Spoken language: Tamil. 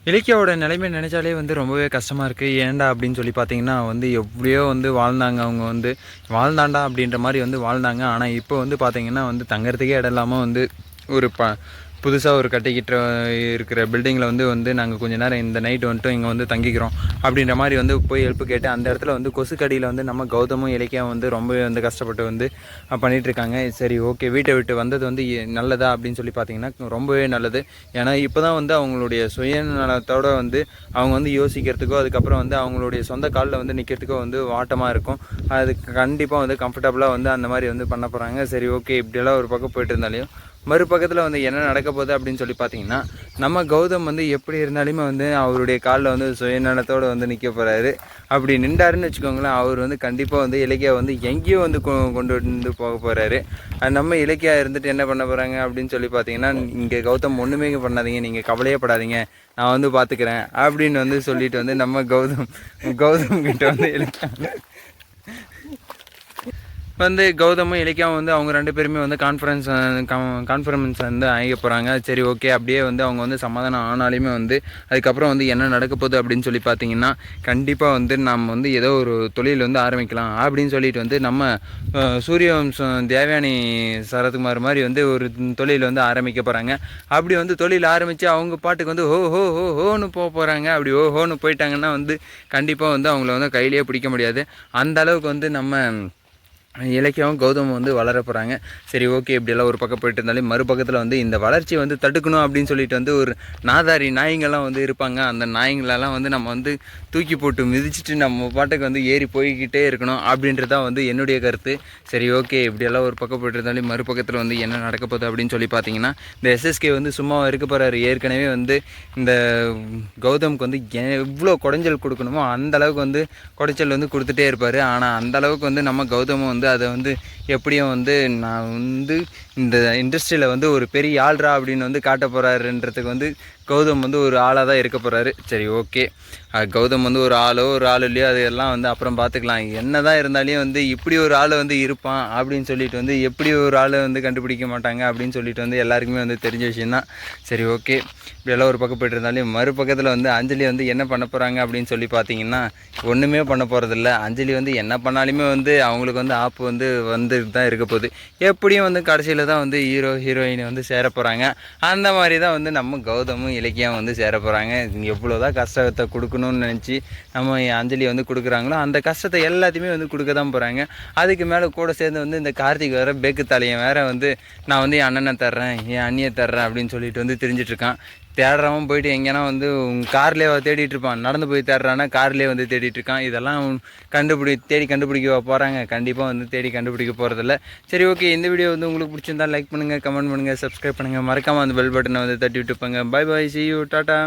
இலக்கியாவோட நிலைமை நினச்சாலே வந்து ரொம்பவே கஷ்டமாக இருக்குது. ஏன்டா அப்படின்னு சொல்லி பார்த்தீங்கன்னா வந்து எப்படியோ வந்து வாழ்ந்தாங்க. அவங்க வந்து வாழ்ந்தாண்டா அப்படின்ற மாதிரி வந்து வாழ்ந்தாங்க. ஆனால் இப்போ வந்து பார்த்தீங்கன்னா வந்து தங்கறதுக்கே இடம் இல்லாமல் வந்து ஒரு புதுசாக ஒரு கட்டிக்கிட்டு இருக்கிற பில்டிங்கில் வந்து நாங்கள் கொஞ்சம் நேரம் இந்த நைட்டு வந்துட்டு இங்கே வந்து தங்கிக்கிறோம் அப்படின்ற மாதிரி வந்து போய் ஹெல்ப் கேட்டு அந்த இடத்துல வந்து கொசுக்கடியில் வந்து நம்ம கௌதமும் இலக்கியம் வந்து ரொம்பவே வந்து கஷ்டப்பட்டு வந்து பண்ணிகிட்ருக்காங்க. சரி ஓகே, வீட்டை விட்டு வந்தது வந்து நல்லதா அப்படின்னு சொல்லி பார்த்தீங்கன்னா ரொம்பவே நல்லது. ஏன்னா இப்போ தான் வந்து அவங்களுடைய சுயநலத்தோடு வந்து அவங்க வந்து யோசிக்கிறதுக்கோ அதுக்கப்புறம் வந்து அவங்களுடைய சொந்த காலில் வந்து நிற்கிறதுக்கோ வந்து வாட்டமாக இருக்கும். அது கண்டிப்பாக வந்து கம்ஃபர்டபுளாக வந்து அந்த மாதிரி வந்து பண்ண போகிறாங்க. சரி ஓகே, இப்படியெல்லாம் ஒரு பக்கம் போயிட்டு இருந்தாலையும் மறுபக்கத்தில் வந்து என்ன நடக்க போகுது அப்படின்னு சொல்லி பார்த்தீங்கன்னா நம்ம கௌதம் வந்து எப்படி இருந்தாலுமே வந்து அவருடைய காலில் வந்து சுயநலத்தோடு வந்து நிற்க போகிறாரு. அப்படி நின்றாருன்னு வச்சுக்கோங்களேன், அவர் வந்து கண்டிப்பாக வந்து இலக்கியா வந்து எங்கேயோ வந்து கொண்டு வந்து போக போகிறாரு. நம்ம இலக்கியா இருந்துட்டு என்ன பண்ண போகிறாங்க அப்படின்னு சொல்லி பார்த்தீங்கன்னா, இங்கே கௌதம் ஒன்றுமே பண்ணாதீங்க, நீங்கள் கவலையே படாதீங்க, நான் வந்து பார்த்துக்கிறேன் அப்படின்னு வந்து சொல்லிட்டு வந்து நம்ம கௌதம் கிட்ட வந்து இலக்கியா வந்து கௌதமும் இலக்கியாவும் வந்து அவங்க ரெண்டு பேருமே வந்து கான்ஃபரன்ஸ் வந்து ஆக போகிறாங்க. சரி ஓகே, அப்படியே வந்து அவங்க வந்து சமாதானம் ஆனாலுமே வந்து அதுக்கப்புறம் வந்து என்ன நடக்க போகுது அப்படின்னு சொல்லி பார்த்தீங்கன்னா கண்டிப்பாக வந்து நம்ம வந்து ஏதோ ஒரு தொழில் வந்து ஆரம்பிக்கலாம் அப்படின்னு சொல்லிட்டு வந்து நம்ம சூரியவம்சம் தேவயானி சரத்குமார் மாதிரி வந்து ஒரு தொழில் வந்து ஆரம்பிக்க போகிறாங்க. அப்படி வந்து தொழில் ஆரம்பித்து அவங்க பாட்டுக்கு வந்து ஹோன்னு போக போகிறாங்க. அப்படி ஹோன்னு போயிட்டாங்கன்னா வந்து கண்டிப்பாக வந்து அவங்கள வந்து கையிலேயே பிடிக்க முடியாது. அந்த அளவுக்கு வந்து நம்ம இலக்கியாவும் கௌதமும் வந்து வளர போகிறாங்க. சரி ஓகே, இப்படியெல்லாம் ஒரு பக்கம் போயிட்டு இருந்தாலும் மறுபக்கத்தில் வந்து இந்த வளர்ச்சியை வந்து தடுக்கணும் அப்படின்னு சொல்லிட்டு வந்து ஒரு நாதாரி நாய்ங்கள்லாம் வந்து இருப்பாங்க. அந்த நாய்ங்களெல்லாம் வந்து நம்ம வந்து தூக்கி போட்டு மிதிச்சுட்டு நம்ம பாட்டுக்கு வந்து ஏறி போய்கிட்டே இருக்கணும் அப்படின்றதான் வந்து என்னுடைய கருத்து. சரி ஓகே, இப்படியெல்லாம் ஒரு பக்கம் போயிட்டு இருந்தாலும் மறுபக்கத்தில் வந்து என்ன நடக்க போகுது அப்படின்னு சொல்லி பார்த்தீங்கன்னா இந்த எஸ்எஸ்கே வந்து சும்மா இருக்க போகிறாரு. ஏற்கனவே வந்து இந்த கௌதமுக்கு வந்து எவ்வளோ குடைஞ்சல் கொடுக்கணுமோ அந்தளவுக்கு வந்து குடைச்சல் வந்து கொடுத்துட்டே இருப்பார். ஆனால் அந்தளவுக்கு வந்து நம்ம கௌதமும் வந்து அதை வந்து எப்படியும் வந்து நான் வந்து இந்த இண்டஸ்ட்ரியில் வந்து ஒரு பெரிய ஆள்ரா அப்படின்னு வந்து காட்ட போகிறாருன்றதுக்கு வந்து கௌதம் வந்து ஒரு ஆளாக தான் இருக்க போகிறாரு. சரி ஓகே, கௌதம் வந்து ஒரு ஆள் இல்லையோ அதெல்லாம் வந்து அப்புறம் பார்த்துக்கலாம். என்ன தான் இருந்தாலையும் வந்து இப்படி ஒரு ஆள் வந்து இருப்பான் அப்படின்னு சொல்லிட்டு வந்து எப்படி ஒரு ஆளை வந்து கண்டுபிடிக்க மாட்டாங்க அப்படின்னு சொல்லிட்டு வந்து எல்லாருக்குமே வந்து தெரிஞ்ச விஷயந்தான். சரி ஓகே, இப்படியெல்லாம் ஒரு பக்கம் போய்ட்டு இருந்தாலும் மறுபக்கத்தில் வந்து அஞ்சலி வந்து என்ன பண்ண போகிறாங்க அப்படின்னு சொல்லி பார்த்தீங்கன்னா ஒன்றுமே பண்ண போகிறதில்ல. அஞ்சலி வந்து என்ன பண்ணாலுமே வந்து அவங்களுக்கு வந்து ஆப்பு வந்துட்டு தான் இருக்க போகுது. எப்படியும் வந்து கடைசியில் தான் வந்து ஹீரோயினை வந்து சேர போகிறாங்க. அந்த மாதிரி தான் வந்து நம்ம கௌதமும் இலக்கியம் வந்து சேர போகிறாங்க. எவ்வளோதான் கஷ்டத்தை கொடுக்கணும்னு நினச்சி நம்ம அஞ்சலி வந்து கொடுக்குறாங்களோ அந்த கஷ்டத்தை எல்லாத்தையுமே வந்து கொடுக்க தான் போகிறாங்க. அதுக்கு மேலே கூட சேர்ந்து வந்து இந்த கார்த்திக் வேறு பேக்கு தலையன் வேறு வந்து நான் வந்து என் அண்ணனை தர்றேன், என் அண்ணியை தர்றேன் அப்படின்னு சொல்லிட்டு வந்து தெரிஞ்சிட்ருக்கான். தேடுறவன் போயிட்டு எங்கேனா வந்து கார்லேயே தேடிட்டு இருப்பான். நடந்து போய் தேடுறான்னா கார்லேயே வந்து தேடிட்டு இருக்கான். இதெல்லாம் தேடி கண்டுபிடிக்க போகிறாங்க. கண்டிப்பாக வந்து தேடி கண்டுபிடிக்க போகிறதில்ல. சரி ஓகே, இந்த வீடியோ வந்து உங்களுக்கு பிடிச்சிருந்தா லைக் பண்ணுங்கள், கமெண்ட் பண்ணுங்கள், சப்ஸ்கிரைப் பண்ணுங்கள், மறக்காமல் அந்த பெல் பட்டனை வந்து தட்டி விட்டுப்பாங்க. Bye bye, see you, tata.